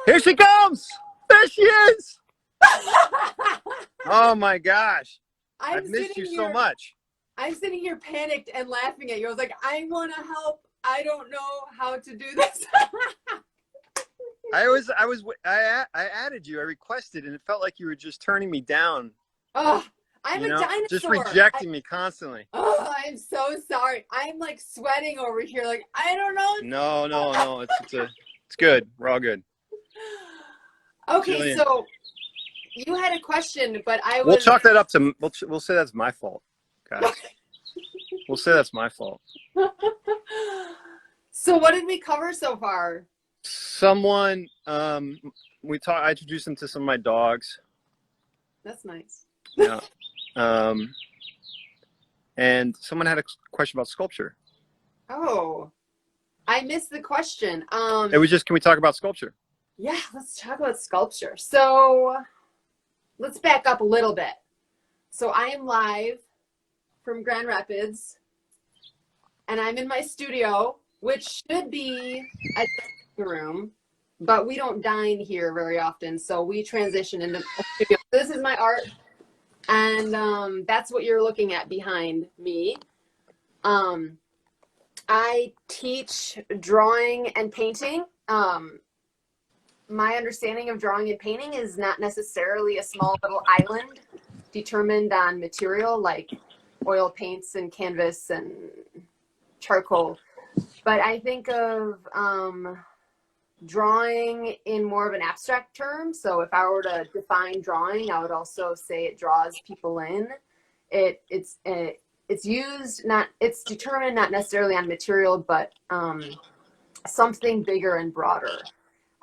Here she comes! There she is! Oh my gosh. I've missed you so much. I'm sitting here panicked and laughing at you. I was like, I want to help. I don't know how to do this. I added you. I requested, and it felt like you were just turning me down. Oh, I'm a dinosaur. Just rejecting me constantly. Oh, I'm so sorry. I'm like sweating over here. Like, I don't know. No. It's good. We're all good. Okay, Jillian. So you had a question, but We'll chalk that up to. We'll say that's my fault, guys. We'll say that's my fault. So what did we cover so far? Someone, I introduced them to some of my dogs. That's nice. Yeah. And someone had a question about sculpture. Oh, I missed the question. It was just, can we talk about sculpture? Yeah, let's talk about sculpture. So let's back up a little bit. So I am live from Grand Rapids, and I'm in my studio, which should be a room, but we don't dine here very often, so we transition into a studio. This is my art, and that's what you're looking at behind me. I teach drawing and painting. My understanding of drawing and painting is not necessarily a small little island determined on material like oil paints and canvas and charcoal, but I think of drawing in more of an abstract term. So if I were to define drawing, I would also say it draws people in. It's determined not necessarily on material, but something bigger and broader.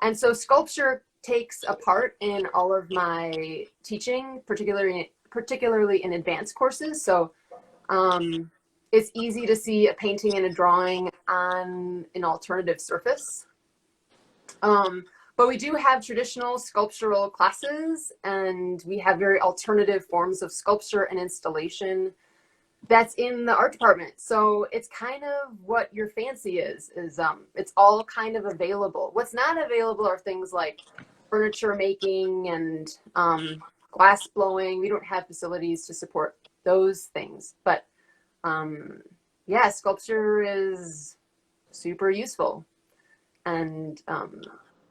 And so sculpture takes a part in all of my teaching, particularly in advanced courses. So it's easy to see a painting and a drawing on an alternative surface. But we do have traditional sculptural classes, and we have very alternative forms of sculpture and installation that's in the art department. So it's kind of what your fancy is it's all kind of available. What's not available are things like furniture making and glass blowing. We don't have facilities to support those things, but yeah, sculpture is super useful and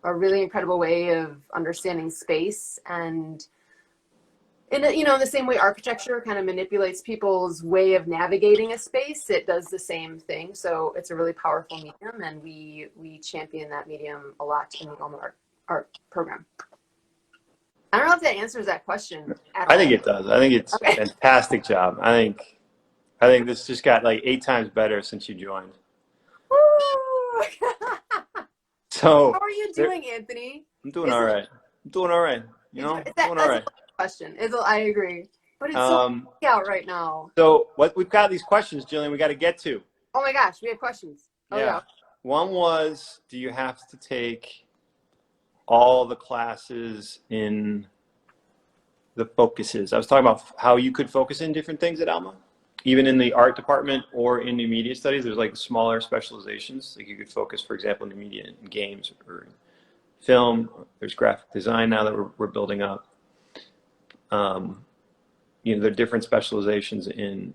a really incredible way of understanding space. And in the same way architecture kind of manipulates people's way of navigating a space, it does the same thing. So it's a really powerful medium, and we champion that medium a lot in the Ulma art program. I don't know if that answers that question at all. I think it does. I think it's a fantastic job. I think this just got like 8 times better since you joined. So how are you doing, Anthony? I'm doing all right. Doing all right. Doing all right. Question. I agree, but it's so out right now. So we've got these questions, Jillian, we got to get to. Oh my gosh, we have questions. Yeah. One was, do you have to take all the classes in the focuses? I was talking about how you could focus in different things at Alma, even in the art department or in the media studies. There's like smaller specializations. Like you could focus, for example, in the media and games or film. There's graphic design now that we're building up. There are different specializations in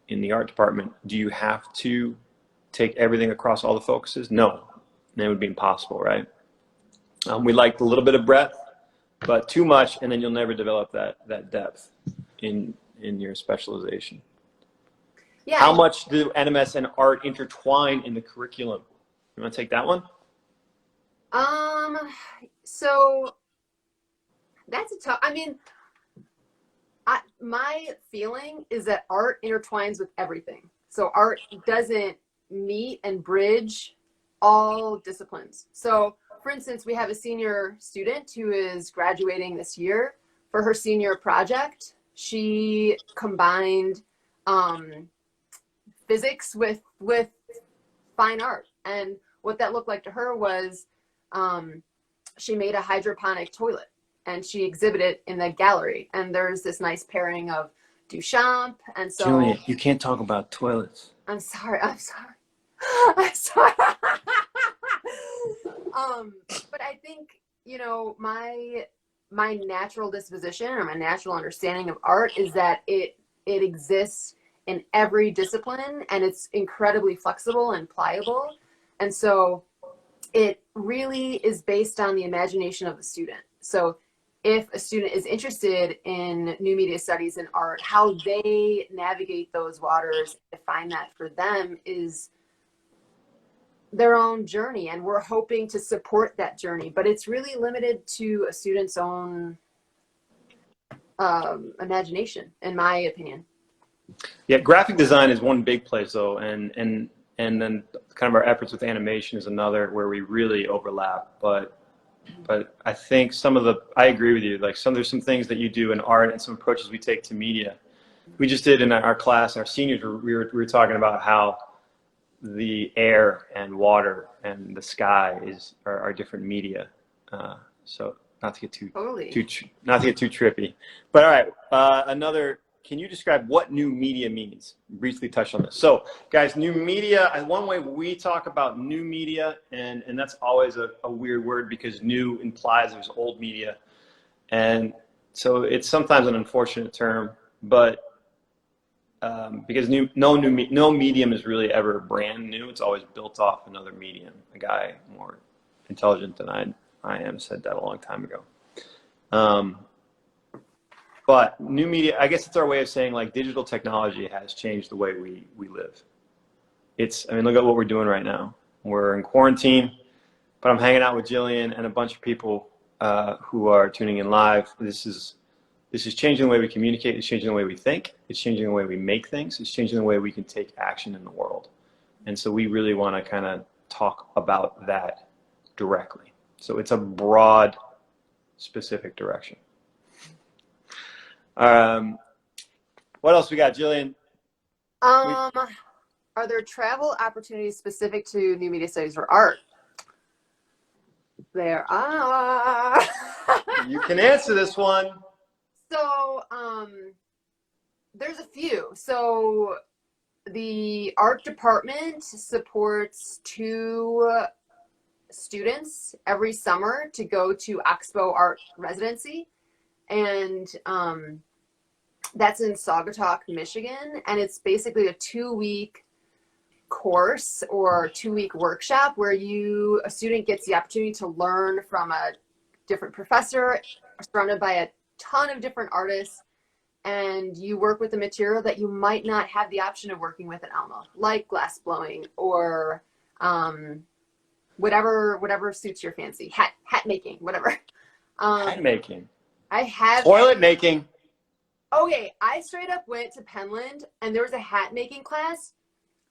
the art department. Do you have to take everything across all the focuses? No, that would be impossible, right? We like a little bit of breadth, but too much, and then you'll never develop that depth in your specialization. Yeah. How much do NMS and art intertwine in the curriculum? You want to take that one? So that's a tough. My feeling is that art intertwines with everything. So art doesn't meet and bridge all disciplines. So for instance, we have a senior student who is graduating this year. For her senior project, she combined physics with fine art. And what that looked like to her was she made a hydroponic toilet, and she exhibited in the gallery. And there's this nice pairing of Duchamp. And so, Julian, you can't talk about toilets. I'm sorry. But I think you know, my natural disposition or my natural understanding of art is that it exists in every discipline, and it's incredibly flexible and pliable. And so it really is based on the imagination of the student. So if a student is interested in new media studies and art, how they navigate those waters, define that for them is their own journey, and we're hoping to support that journey, but it's really limited to a student's own imagination, in my opinion. Yeah, graphic design is one big place though, and then kind of our efforts with animation is another where we really overlap. But I think I agree with you. Like there's some things that you do in art and some approaches we take to media. We just did in our class, our seniors, we were talking about how the air and water and the sky are different media. So not to get too trippy. But all right, can you describe what new media means? Briefly touch on this. So guys, new media, and one way we talk about new media, and that's always a weird word because new implies there's old media. And so it's sometimes an unfortunate term, but because no medium is really ever brand new. It's always built off another medium. A guy more intelligent than I am said that a long time ago. But new media, I guess it's our way of saying like digital technology has changed the way we live. I mean, look at what we're doing right now. We're in quarantine, but I'm hanging out with Jillian and a bunch of people who are tuning in live. This is changing the way we communicate. It's changing the way we think. It's changing the way we make things. It's changing the way we can take action in the world. And so we really want to kind of talk about that directly. So it's a broad, specific direction. What else we got, Jillian? Are there travel opportunities specific to new media studies or art? There are. You can answer this one. So, there's a few. So the art department supports 2 students every summer to go to Expo Art Residency. And that's in Saugatuck, Michigan. And it's basically a 2-week course or 2-week workshop where a student gets the opportunity to learn from a different professor, surrounded by a ton of different artists, and you work with the material that you might not have the option of working with at Alma, like glass blowing or whatever suits your fancy. Hat making, whatever. Hat making. I have toilet making. Okay, I straight up went to Penland and there was a hat making class,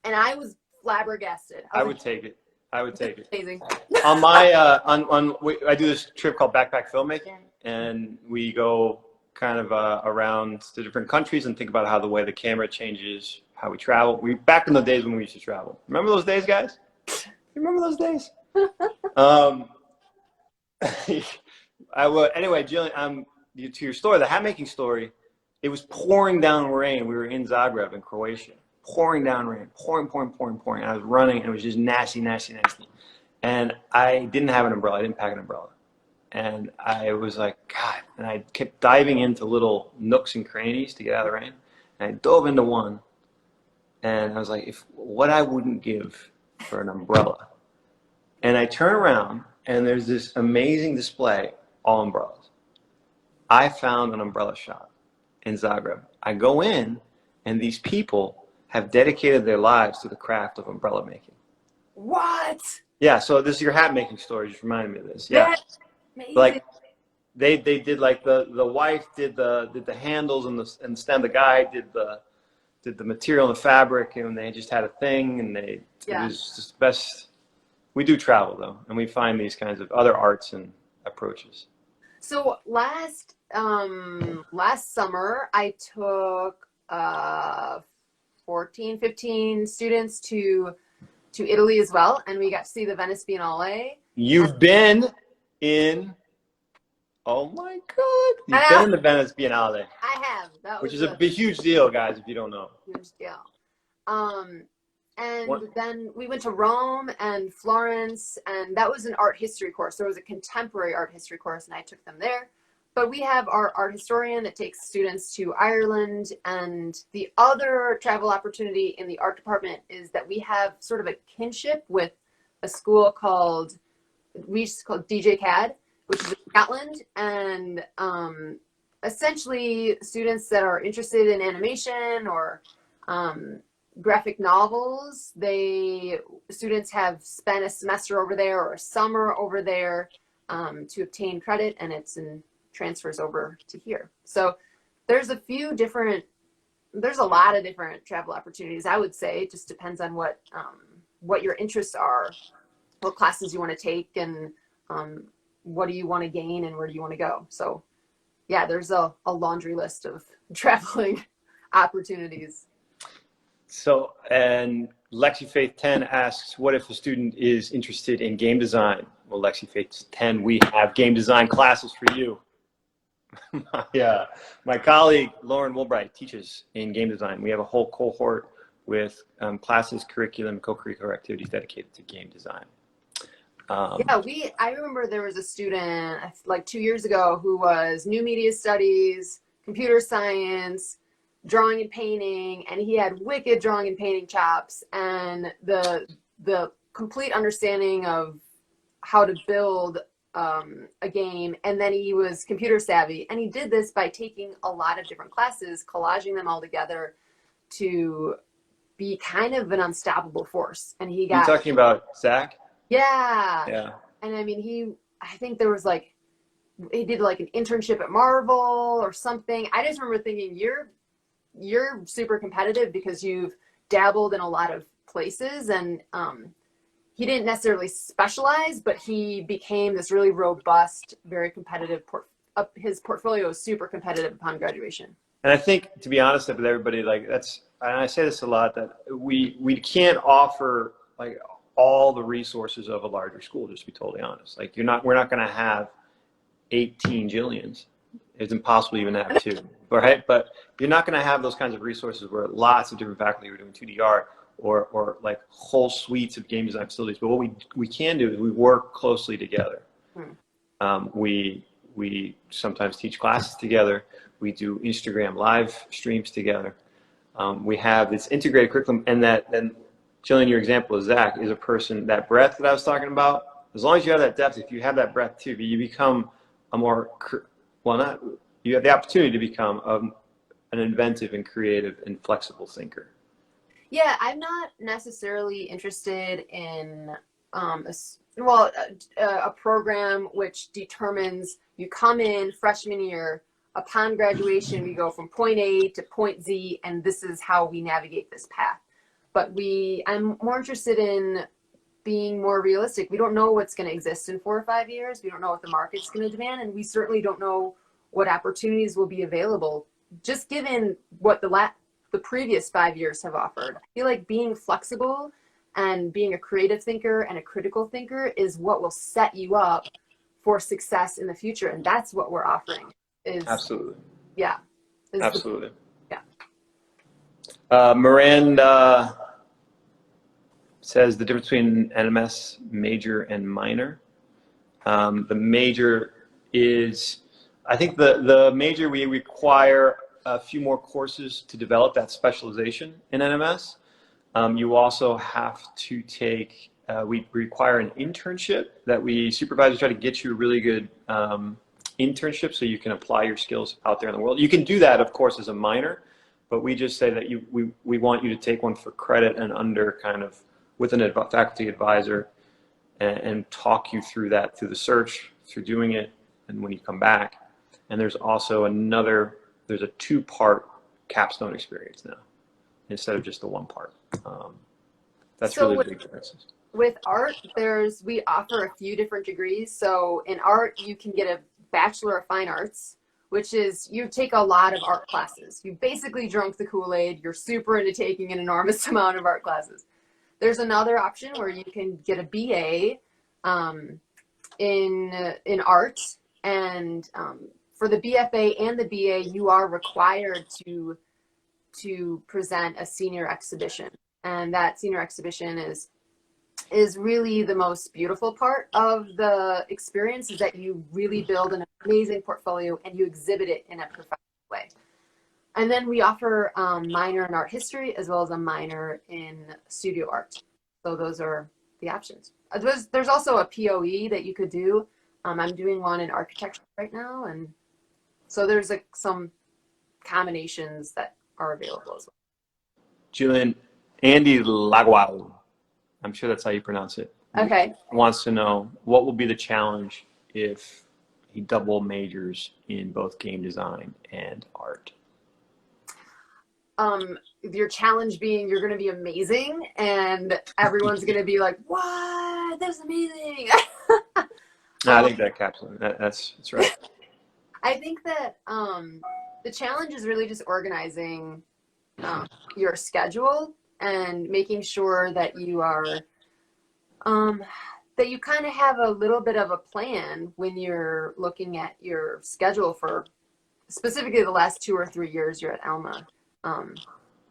and I was flabbergasted. I would take it. Amazing. On my I do this trip called backpack filmmaking, and we go kind of around to different countries and think about how the way the camera changes, how we travel. Back in the days when we used to travel. Remember those days, guys? You remember those days? Anyway, Jillian, to your story, the hat making story. It was pouring down rain. We were in Zagreb in Croatia. Pouring down rain, pouring. I was running, and it was just nasty. And I didn't have an umbrella. I didn't pack an umbrella. And I was like, God. And I kept diving into little nooks and crannies to get out of the rain. And I dove into one. And I was like, what I wouldn't give for an umbrella. And I turn around, and there's this amazing display, all umbrellas. I found an umbrella shop in Zagreb. I go in, and these people have dedicated their lives to the craft of umbrella making. What? Yeah, so this is your hat making story. Just reminded me of this. Yeah, that's amazing. Like they did like the wife did the handles and the stem. The guy did the material and the fabric, and they just had a thing, and it was just the best. We do travel though, and we find these kinds of other arts and approaches. So last summer, I took 14, 15 students to Italy as well, and we got to see the Venice Biennale. You've been in, oh my God, you've been in the Venice Biennale. I have. Which is a huge deal, guys, if you don't know. Huge deal. And then we went to Rome and Florence, and that was an art history course. So it was a contemporary art history course, and I took them there. But we have our art historian that takes students to Ireland. And the other travel opportunity in the art department is that we have sort of a kinship with a school called DJ CAD, which is in Scotland. And essentially students that are interested in animation or graphic novels, students have spent a semester over there or a summer over there to obtain credit, and transfers over to here. So there's a lot of different travel opportunities. I would say it just depends on what your interests are, what classes you want to take, and what do you want to gain and where do you want to go. So yeah, there's a laundry list of traveling opportunities. So, and Lexi Faith 10 asks, what if a student is interested in game design? Well, Lexi Faith 10, we have game design classes for you. Yeah, my colleague Lauren Woolbright teaches in game design. We have a whole cohort with classes, curriculum, co-curricular activities dedicated to game design. I remember there was a student like 2 years ago who was new media studies, computer science, drawing and painting, and he had wicked drawing and painting chops and the complete understanding of how to build a game, and then he was computer savvy, and he did this by taking a lot of different classes, collaging them all together to be kind of an unstoppable force. And he got— You talking about Zach? Yeah. And I mean, I think there was he did like an internship at Marvel or something. I just remember thinking, you're super competitive because you've dabbled in a lot of places, and he didn't necessarily specialize, but he became this really robust, very competitive his portfolio is super competitive upon graduation. And I think, to be honest with everybody, and I say this a lot, that we can't offer like all the resources of a larger school, just to be totally honest. Like we're not going to have 18 Jillians. It's impossible even to have two, right? But you're not going to have those kinds of resources where lots of different faculty are doing 2D art or like whole suites of game design facilities. But what we can do is we work closely together. We sometimes teach classes together. We do Instagram live streams together. We have this integrated curriculum, and Jillian, your example of Zach is a person, that breadth that I was talking about. As long as you have that depth, if you have that breadth too, you become you have the opportunity to become an inventive and creative and flexible thinker. Yeah, I'm not necessarily interested in a program which determines you come in freshman year, upon graduation we go from point A to point Z, and this is how we navigate this path. But I'm more interested in being more realistic. We don't know what's going to exist in 4 or 5 years. We don't know what the market's going to demand, and we certainly don't know what opportunities will be available, just given what the previous 5 years have offered. I feel like being flexible and being a creative thinker and a critical thinker is what will set you up for success in the future, and that's what we're offering. Absolutely. Yeah. Absolutely. Yeah. Miranda says the difference between NMS major and minor. The major is, I think the major, we require a few more courses to develop that specialization in NMS. You also have to take, we require an internship that supervisors try to get you a really good internship so you can apply your skills out there in the world. You can do that, of course, as a minor, but we just say that we want you to take one for credit and under kind of with a faculty advisor and talk you through that, through the search, through doing it, and when you come back. And there's also there's a 2-part capstone experience now instead of just the 1 part. That's really the big differences. With art, we offer a few different degrees. So in art, you can get a Bachelor of Fine Arts, which is you take a lot of art classes. You basically drunk the Kool-Aid. You're super into taking an enormous amount of art classes. There's another option where you can get a BA in art, and for the BFA and the BA, you are required to present a senior exhibition. And that senior exhibition is really the most beautiful part of the experience, is that you really build an amazing portfolio and you exhibit it in a professional way. And then we offer minor in art history as well as a minor in studio art. So those are the options. There's also a POE that you could do. I'm doing one in architecture right now. And so there's like some combinations that are available as well. Julian, Andy Lagwao, I'm sure that's how you pronounce it. Okay. Wants to know what will be the challenge if he double majors in both game design and art. Your challenge being you're going to be amazing and everyone's going to be like, what? That's amazing. I think that capsule, that's right. I think that the challenge is really just organizing your schedule and making sure that you are that you kind of have a little bit of a plan when you're looking at your schedule for specifically the last 2 or 3 years you're at Alma.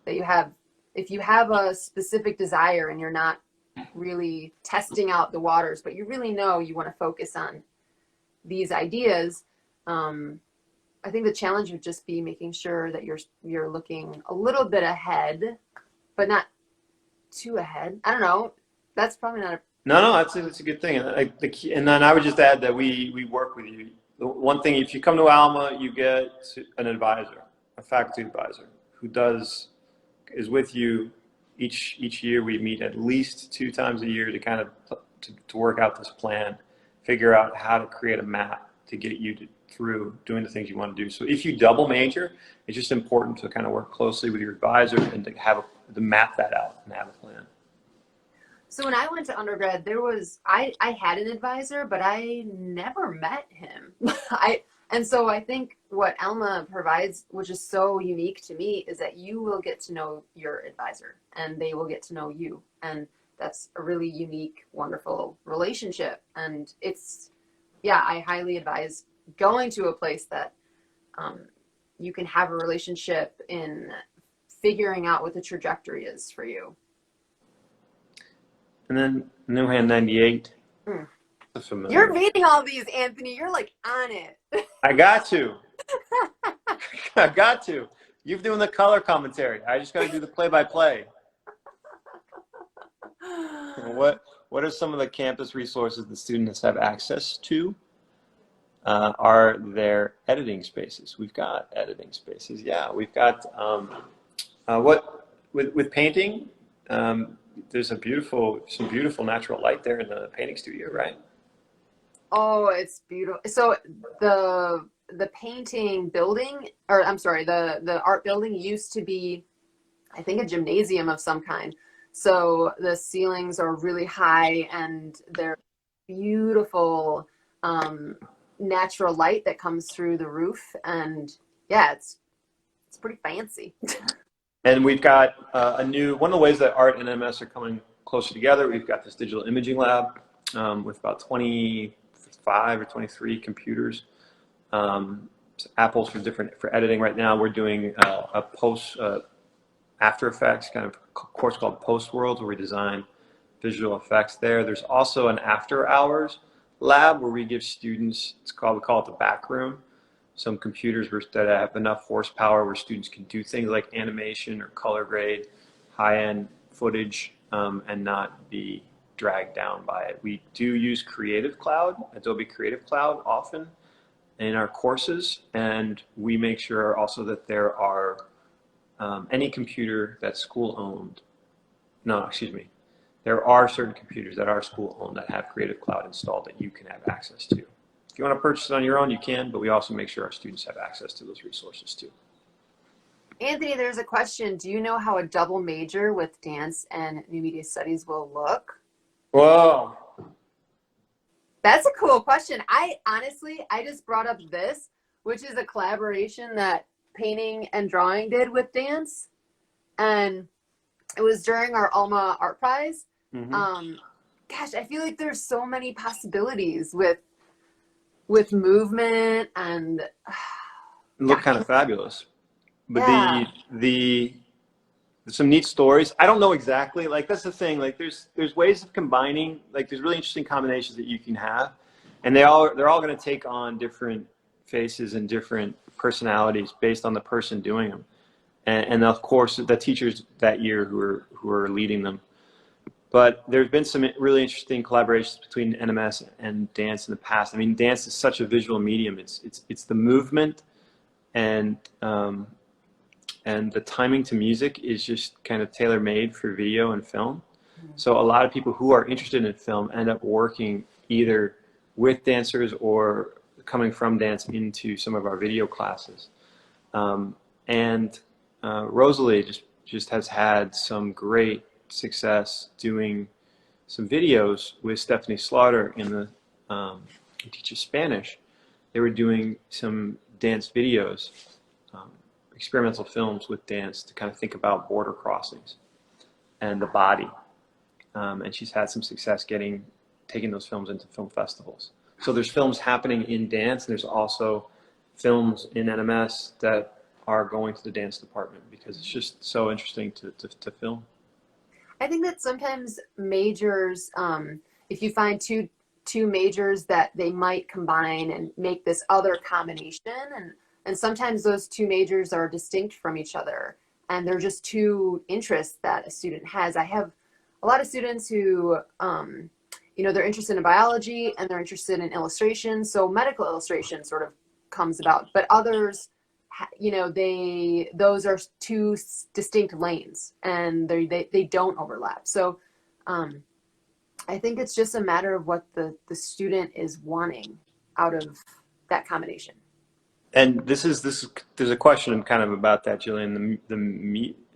That you have, if you have a specific desire and you're not really testing out the waters, but you really know you want to focus on these ideas, I think the challenge would just be making sure that you're looking a little bit ahead, but not too ahead. I don't know. That's probably not a No, that's a good thing. And then I would just add that we work with you. The one thing, if you come to Alma, you get an advisor, a faculty advisor, who is with you each year. We meet at least 2 times a year to kind of to work out this plan, figure out how to create a map to get you through doing the things you want to do. So if you double major, it's just important to kind of work closely with your advisor and to map that out and have a plan. So when I went to undergrad, I had an advisor, but I never met him. And so I think what Alma provides, which is so unique to me, is that you will get to know your advisor and they will get to know you. And that's a really unique, wonderful relationship. And I highly advise going to a place that you can have a relationship in figuring out what the trajectory is for you. And then Newhand 98. You're reading all these, Anthony. You're like on it. I got to. I got to. You're doing the color commentary. I just got to do the play-by-play. What are some of the campus resources the students have access to? Are there editing spaces? We've got editing spaces. Yeah, we've got with painting. There's some beautiful natural light there in the painting studio, right? Oh, it's beautiful. So the painting building, or I'm sorry, the art building used to be, I think, a gymnasium of some kind. So the ceilings are really high and they're beautiful natural light that comes through the roof. And yeah, it's pretty fancy. And we've got one of the ways that art and MS are coming closer together. We've got this digital imaging lab with about 25 or 23 computers, Apples for editing. Right now, we're doing a After Effects kind of course called Post Worlds, where we design visual effects there. There's also an after hours lab where we give students, we call it the back room, some computers that have enough horsepower where students can do things like animation or color grade, high-end footage, and not be dragged down by it. We do use Creative Cloud, Adobe Creative Cloud, often in our courses, and we make sure also that there are any computer that's school-owned. No, excuse me. There are certain computers that are school-owned that have Creative Cloud installed that you can have access to. If you want to purchase it on your own, you can, but we also make sure our students have access to those resources too. Anthony, there's a question. Do you know how a double major with dance and new media studies will look? Whoa. That's a cool question. I just brought up this, which is a collaboration that painting and drawing did with dance. And it was during our Alma Art Prize. Mm-hmm. Gosh, I feel like there's so many possibilities with movement and look kind of fabulous. But yeah. the some neat stories. I don't know exactly, like that's the thing, like there's ways of combining, like there's really interesting combinations that you can have, and they're all going to take on different faces and different personalities based on the person doing them, and of course the teachers that year who are leading them. But there's been some really interesting collaborations between NMS and dance in the past. I mean, dance is such a visual medium. It's the movement, and the timing to music is just kind of tailor made for video and film. So a lot of people who are interested in film end up working either with dancers or coming from dance into some of our video classes. And Rosalie just has had some great success doing some videos with Stephanie Slaughter in the who teaches Spanish. They were doing some dance videos, experimental films with dance to kind of think about border crossings and the body. And she's had some success taking those films into film festivals. So there's films happening in dance, and there's also films in NMS that are going to the dance department because it's just so interesting to film. I think that sometimes majors, if you find two majors that they might combine and make this other combination, and sometimes those two majors are distinct from each other, and they're just two interests that a student has. I have a lot of students who, they're interested in biology and they're interested in illustration, so medical illustration sort of comes about, but others, those are two distinct lanes and they don't overlap. So I think it's just a matter of what the student is wanting out of that combination. And there's a question kind of about that, Jillian.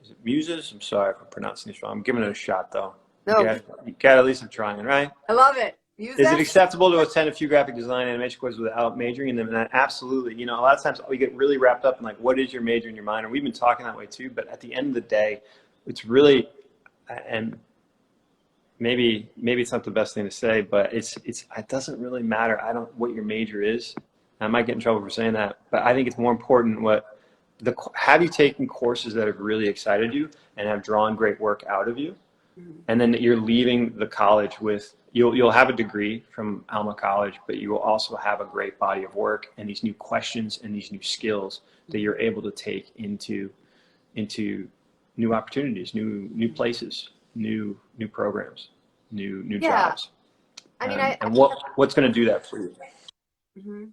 Is it Muses? I'm sorry if I'm pronouncing this wrong. I'm giving it a shot though. No, you got at least I'm trying, right? I love it. Is it acceptable to attend a few graphic design animation courses without majoring in them? And absolutely. A lot of times we get really wrapped up in like, what is your major and your minor? We've been talking that way too, but at the end of the day, it's really, and maybe it's not the best thing to say, but it doesn't really matter. What your major is. I might get in trouble for saying that, but I think it's more important have you taken courses that have really excited you and have drawn great work out of you? And then you're leaving the college with, you'll have a degree from Alma College, but you will also have a great body of work and these new questions and these new skills that you're able to take into new opportunities, new places, new programs, new jobs. I mean, and what's going to do that for you? Mm-hmm.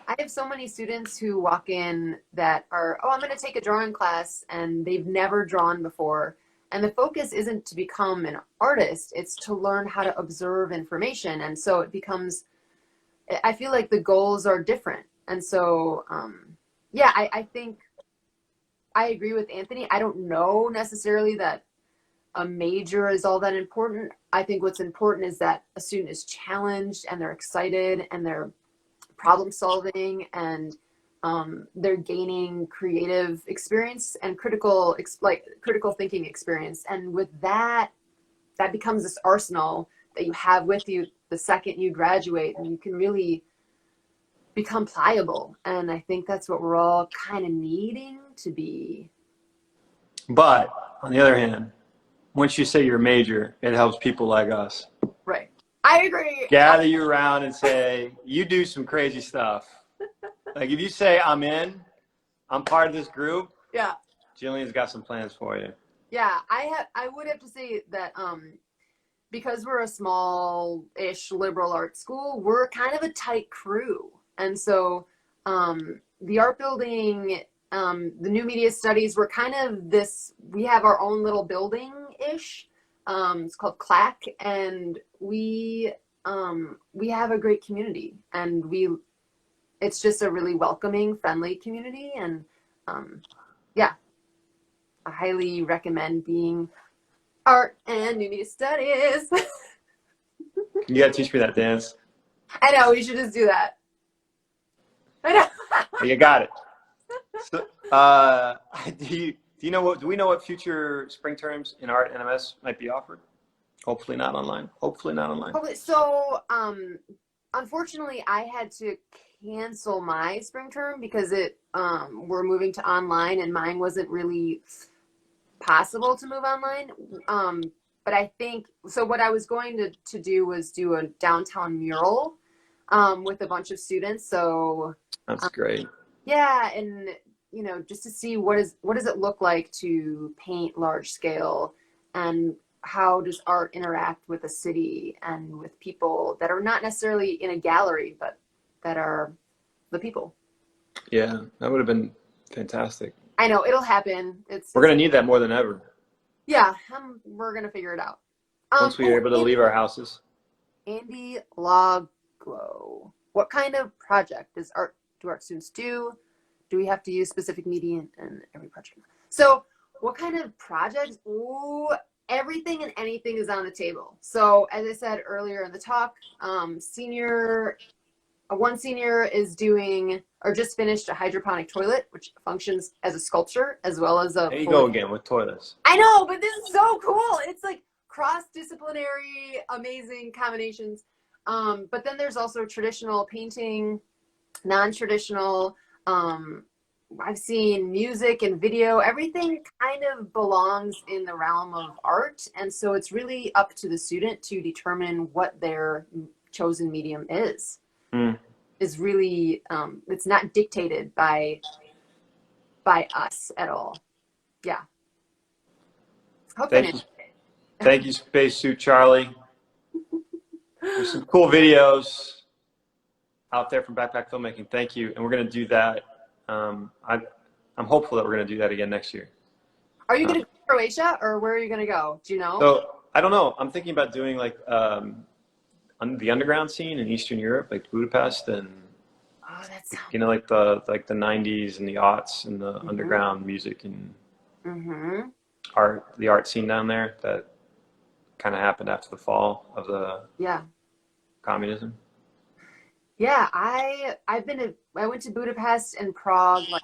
I have so many students who walk in that are, I'm going to take a drawing class, and they've never drawn before. And the focus isn't to become an artist, it's to learn how to observe information. And so it becomes, I feel like the goals are different. And so, I think I agree with Anthony. I don't know necessarily that a major is all that important. I think what's important is that a student is challenged and they're excited and they're problem solving and they're gaining creative experience and critical thinking experience. And with that becomes this arsenal that you have with you the second you graduate, and you can really become pliable. And I think that's what we're all kind of needing to be. But on the other hand, once you say you're a major, it helps people like us. Right. I agree. Gather you around and say, you do some crazy stuff. Like if you say, I'm part of this group. Yeah. Jillian's got some plans for you. Yeah. I would have to say that because we're a small-ish liberal arts school, we're kind of a tight crew. And so the art building, the new media studies, we're kind of we have our own little building-ish. It's called CLAC, and we have a great community, and it's just a really welcoming, friendly community. And I highly recommend being art and new media studies. You gotta teach me that dance. I know, we should just do that. I know. You got it. So, do we know what future spring terms in art NMS might be offered? Hopefully not online. So, unfortunately, I had to cancel my spring term because we're moving to online, and mine wasn't really possible to move online. But I think, so what I was going to do was do a downtown mural with a bunch of students. So That's great. yeah, and you know, just to see what does it look like to paint large scale, and how does art interact with a city and with people that are not necessarily in a gallery, but that are the people. Yeah, that would have been fantastic. I know it'll happen. We're going to need that more than ever yeah, we're gonna figure it out. once we are able to leave our houses. Andy Loglow, what kind of project do art students do? Do we have to use specific media in every project? So what kind of projects? Ooh, everything and anything is on the table. So as I said earlier in the talk, one senior is doing or just finished a hydroponic toilet, which functions as a sculpture as well as a. There you go again with toilets. I know, but this is so cool. It's like cross-disciplinary, amazing combinations. But then there's also traditional painting, non-traditional. I've seen music and video. Everything kind of belongs in the realm of art. And so it's really up to the student to determine what their chosen medium is. Is really, it's not dictated by us at all. Yeah. Thank you, Spacesuit Charlie. There's some cool videos out there from Backpack Filmmaking. Thank you, and we're going to do that. I'm hopeful that we're going to do that again next year. Are you going to go to Croatia, or where are you going to go? Do you know? So I don't know. I'm thinking about doing like the underground scene in Eastern Europe, like Budapest, and that's you know, like the 90s and the aughts and the underground music and the art scene down there that kind of happened after the fall of the communism. Yeah, I went to Budapest and Prague like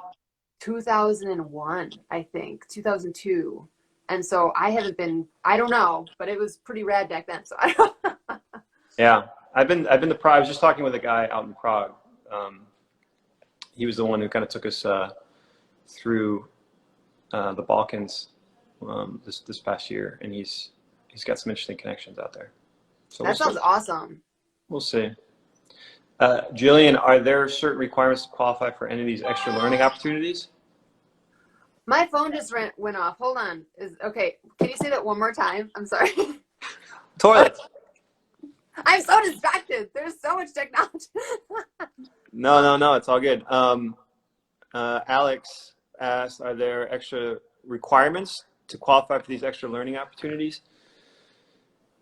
2001, I think 2002, and so I haven't been. I don't know, but it was pretty rad back then. So I don't. Yeah, I've been to Prague. I was just talking with a guy out in Prague. He was the one who kind of took us through the Balkans this past year, and he's got some interesting connections out there. So that sounds awesome. We'll see. Jillian, are there certain requirements to qualify for any of these extra learning opportunities? My phone just went off. Hold on. Okay. Can you say that one more time? I'm sorry. Toilets. I'm so distracted. There's so much technology. No. It's all good. Alex asked, are there extra requirements to qualify for these extra learning opportunities?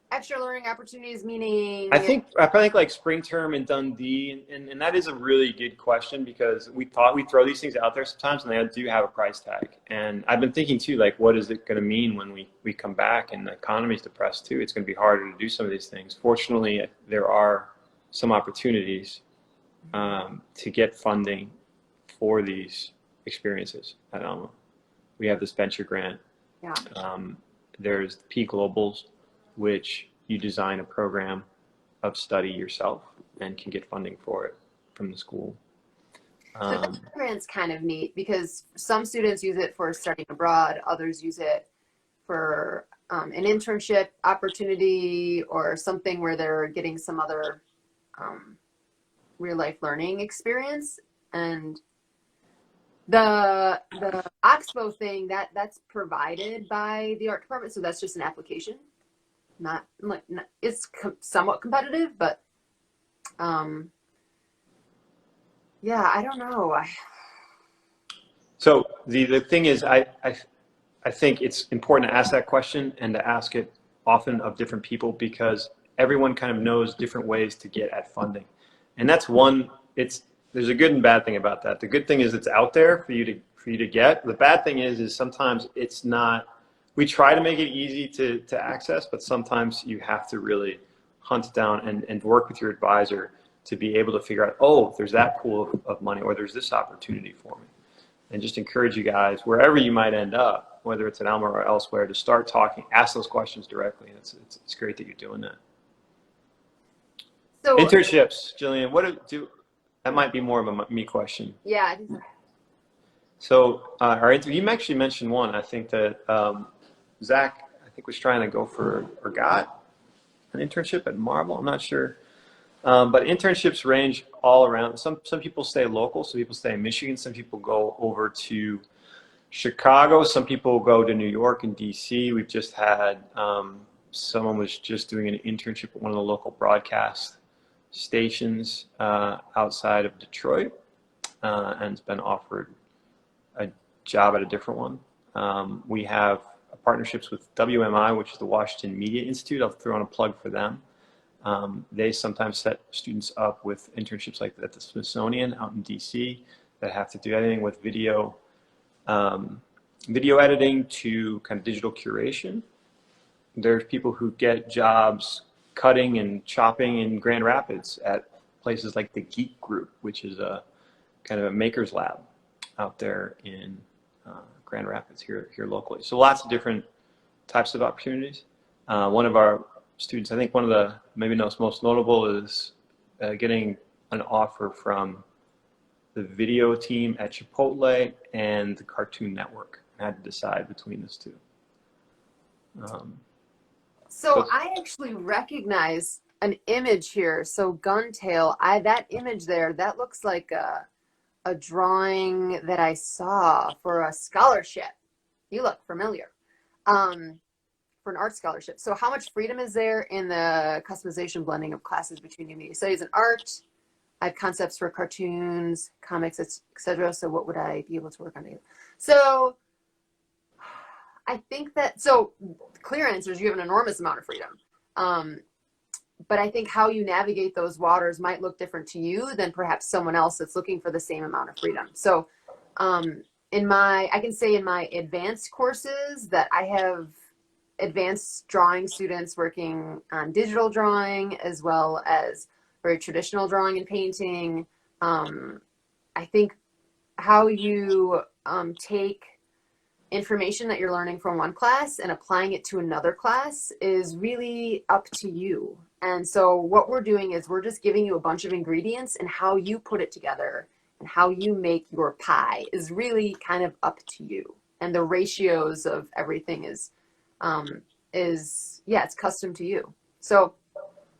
Extra learning opportunities meaning? I think like spring term in Dundee, and that is a really good question, because we throw these things out there sometimes and they do have a price tag. And I've been thinking too, like, what is it going to mean when we come back and the economy's depressed too? It's going to be harder to do some of these things. Fortunately, there are some opportunities to get funding for these experiences at Alma. We have this venture grant. Yeah. There's P Globals, which you design a program of study yourself and can get funding for it from the school. The venture grant's kind of neat because some students use it for studying abroad, others use it for an internship opportunity or something where they're getting some other real life learning experience. And the Oxbow thing that's provided by the art department, so that's just an application. It's somewhat competitive, but yeah, I don't know. So the thing is, I think it's important to ask that question and to ask it often of different people, because everyone kind of knows different ways to get at funding, and that's one. There's a good and bad thing about that. The good thing is it's out there for you to get. The bad thing is sometimes it's not. We try to make it easy to access, but sometimes you have to really hunt down and work with your advisor to be able to figure out, oh, there's that pool of money, or there's this opportunity for me. And just encourage you guys, wherever you might end up, whether it's at Alma or elsewhere, to start talking, ask those questions directly. It's great that you're doing that. So internships, Jillian, that might be more of a me question. Yeah, I think so. So you actually mentioned one. I think that Zach, I think was trying to go for or got an internship at Marvel. I'm not sure. But internships range all around. Some people stay local. Some people stay in Michigan. Some people go over to Chicago. Some people go to New York and DC. We've just had someone was just doing an internship at one of the local broadcast stations outside of Detroit and has been offered a job at a different one. We have partnerships with WMI, which is the Washington Media Institute. I'll throw in a plug for them. They sometimes set students up with internships like that at the Smithsonian out in DC that have to do anything with video editing to kind of digital curation. There's people who get jobs cutting and chopping in Grand Rapids at places like the Geek Group, which is a kind of a maker's lab out there in Grand Rapids here locally. So lots of different types of opportunities. One of our students, I think one of the maybe most notable is getting an offer from the video team at Chipotle and the Cartoon Network. I had to decide between those two. So I actually recognize an image here. So Guntail, that image there, that looks like a drawing that I saw for a scholarship. You look familiar. For an art scholarship. So how much freedom is there in the customization blending of classes between new media studies and art? I have concepts for cartoons, comics, etc. So what would I be able to work on together? So I think that, so clear answer is you have an enormous amount of freedom. But I think how you navigate those waters might look different to you than perhaps someone else that's looking for the same amount of freedom. So I can say in my advanced courses that I have advanced drawing students working on digital drawing as well as very traditional drawing and painting. I think how you take information that you're learning from one class and applying it to another class is really up to you. And so what we're doing is we're just giving you a bunch of ingredients, and how you put it together and how you make your pie is really kind of up to you. And the ratios of everything is it's custom to you. So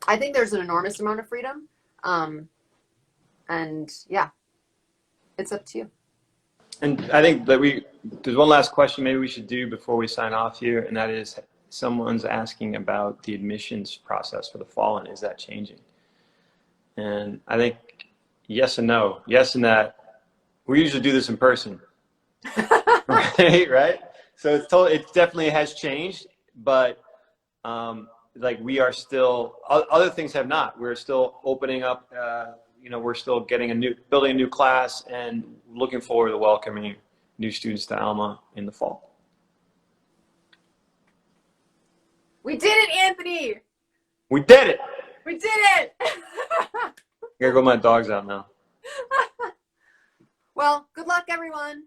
I think there's an enormous amount of freedom. And yeah, it's up to you. And I think that there's one last question maybe we should do before we sign off here, and that is someone's asking about the admissions process for the fall, and is that changing? And I think yes and no. Yes in that we usually do this in person, right? So it definitely has changed, but like we are still, other things have not. We're still opening up, we're still building a new class and looking forward to welcoming new students to Alma in the fall. We did it, Anthony! We did it! We did it! I gotta go, my dog's out now. Well, good luck, everyone.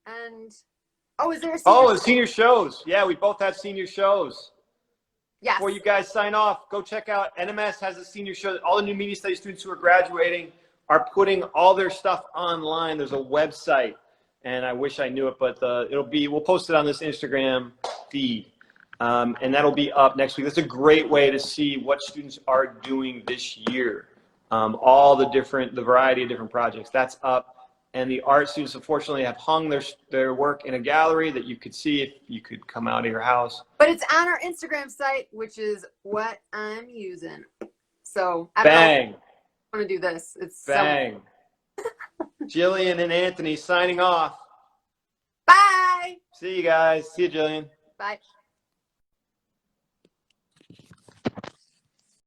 And, is there a senior the senior shows. Yeah, we both have senior shows. Yes. Before you guys sign off, go check out NMS has a senior show. All the new media studies students who are graduating are putting all their stuff online. There's a website, and I wish I knew it, but we'll post it on this Instagram feed, and that'll be up next week. That's a great way to see what students are doing this year. All the variety of different projects. That's up. And the art students, unfortunately, have hung their work in a gallery that you could see if you could come out of your house. But it's on our Instagram site, which is what I'm using. So I Bang! want to do this. It's Bang! Jillian and Anthony signing off. Bye! See you guys. See you, Jillian. Bye.